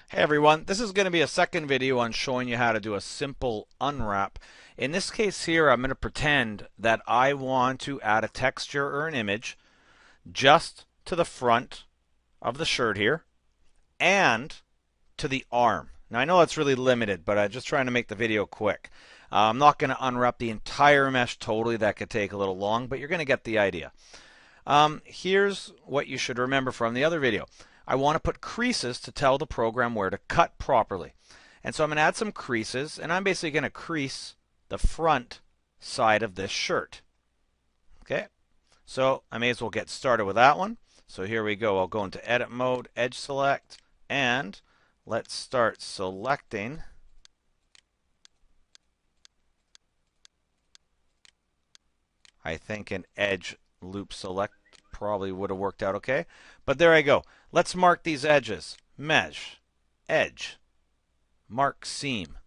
Hey everyone, this is going to be a second video on showing you how to do a simple unwrap. In this case here, I'm going to pretend that I want to add a texture or an image just to the front of the shirt here and to the arm. Now I know that's really limited, but I'm just trying to make the video quick. I'm not going to unwrap the entire mesh totally. That could take a little long, but you're going to get the idea. Here's what you should remember from the other video. I want to put creases to tell the program where to cut properly. And so I'm going to add some creases, and I'm basically going to crease the front side of this shirt. Okay, so I may as well get started with that one. So here we go. I'll go into edit mode, edge select, and let's start selecting. I think an edge loop select probably would have worked out okay. But there I go. Let's mark these edges. Mesh, edge, mark seam.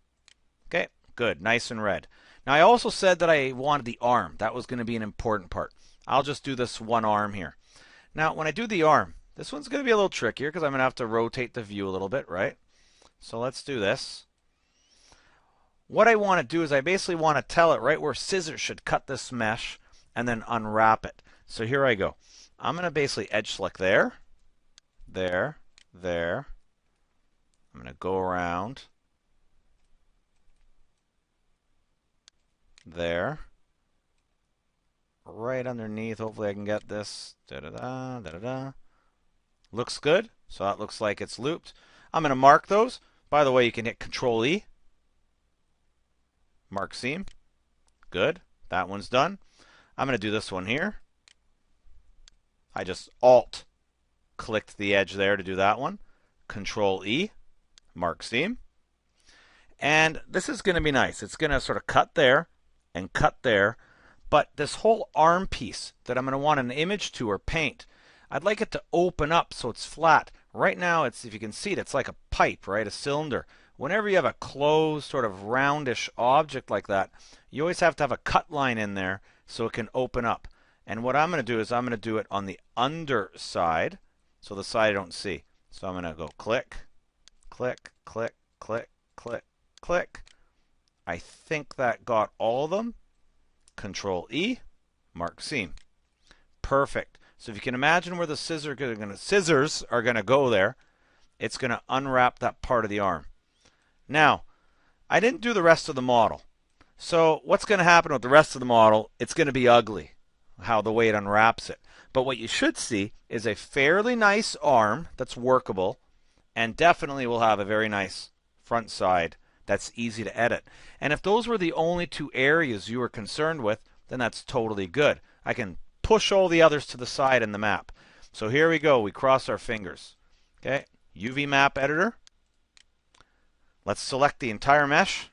Okay, good, nice and red. Now I also said that I wanted the arm. That was going to be an important part. I'll just do this one arm here. Now when I do the arm, this one's going to be a little trickier because I'm going to have to rotate the view a little bit, right? So let's do this. What I want to do is I basically want to tell it right where scissors should cut this mesh and then unwrap it. So here I go. I'm going to basically edge select there, there, there. I'm going to go around there, right underneath. Hopefully I can get this. Da-da-da, da-da-da. Looks good. So that looks like it's looped. I'm going to mark those. By the way, you can hit Control E. Mark seam. Good. That one's done. I'm going to do this one here. I just Alt clicked the edge there to do that one. Control E, mark seam. And this is going to be nice. It's going to sort of cut there and cut there. But this whole arm piece that I'm going to want an image to or paint, I'd like it to open up so it's flat. Right now, it's, if you can see it, it's like a pipe, right? A cylinder. Whenever you have a closed sort of roundish object like that, you always have to have a cut line in there so it can open up. And what I'm going to do is I'm going to do it on the underside, so the side I don't see. So I'm going to go click, click, click, click, click, click. I think that got all of them. Control E, mark seam. Perfect. So if you can imagine where the scissors are going to go there, it's going to unwrap that part of the arm. Now, I didn't do the rest of the model. So what's going to happen with the rest of the model? It's going to be ugly, how the way it unwraps it. But what you should see is a fairly nice arm that's workable and definitely will have a very nice front side that's easy to edit. And if those were the only two areas you were concerned with, then that's totally good. I can push all the others to the side in the map. So here we go. We cross our fingers. Okay, UV Map Editor. Let's select the entire mesh.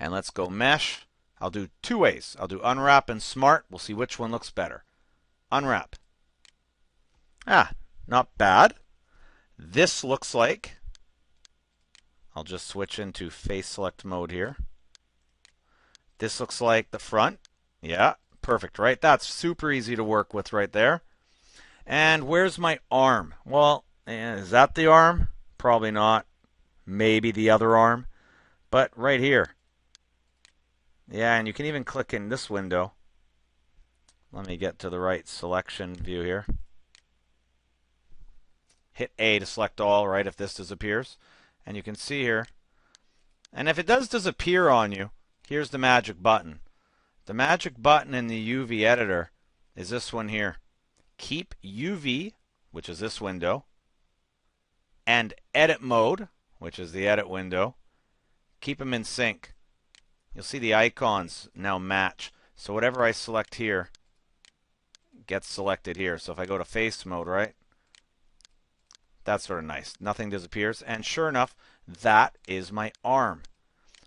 And let's go Mesh. I'll do two ways. I'll do Unwrap and Smart. We'll see which one looks better. Unwrap. Not bad. This looks like, I'll just switch into face select mode here. This looks like the front. Yeah, perfect, right? That's super easy to work with right there. And where's my arm? Well, is that the arm? Probably not. Maybe the other arm. But right here. Yeah, and you can even click in this window. Let me get to the right selection view here. Hit A to select all, right, if this disappears. And you can see here. And if it does disappear on you, here's the magic button. The magic button in the UV editor is this one here. Keep UV, which is this window, and edit mode, which is the edit window. Keep them in sync. You'll see the icons now match. So whatever I select here gets selected here. So if I go to face mode, right? That's sort of nice. Nothing disappears. And sure enough, that is my arm.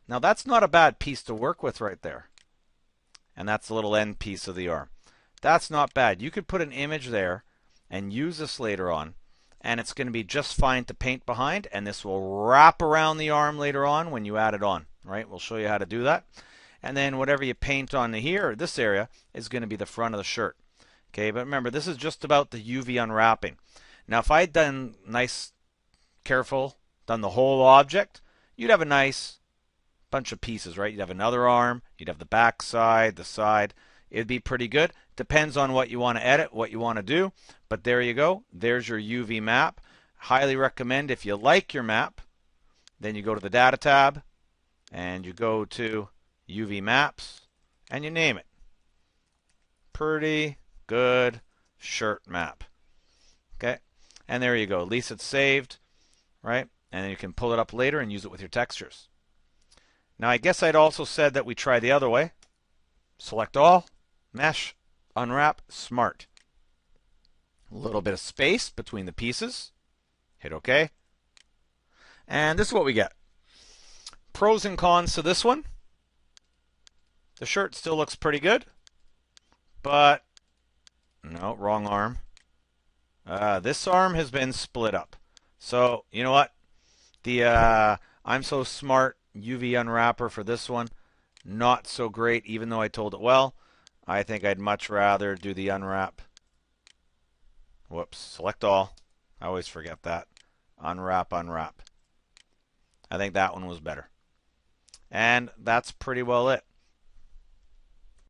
Now that's not a bad piece to work with right there. And that's the little end piece of the arm. That's not bad. You could put an image there and use this later on. And it's going to be just fine to paint behind. And this will wrap around the arm later on when you add it on. Right? We'll show you how to do that. And then whatever you paint on here, this area, is going to be the front of the shirt. Okay, but remember, this is just about the UV unwrapping. Now, if I had done nice careful, done the whole object, you'd have a nice bunch of pieces, right? You'd have another arm, you'd have the back side, the side. It'd be pretty good. Depends on what you want to edit, what you want to do. But there you go. There's your UV map. Highly recommend if you like your map, then you go to the Data tab and you go to UV Maps and you name it. Pretty good shirt map. Okay, and there you go. At least it's saved, right? And you can pull it up later and use it with your textures. Now, I guess I'd also said that we try the other way. Select all, mesh, unwrap, smart. A little bit of space between the pieces. Hit OK. And this is what we get. Pros and cons to this one. The shirt still looks pretty good, but no, wrong arm. This arm has been split up. So, you know what? The I'm So Smart UV Unwrapper for this one, not so great, even though I told it well. I think I'd much rather do the unwrap. Whoops, select all. I always forget that. Unwrap, unwrap. I think that one was better. And that's pretty well it.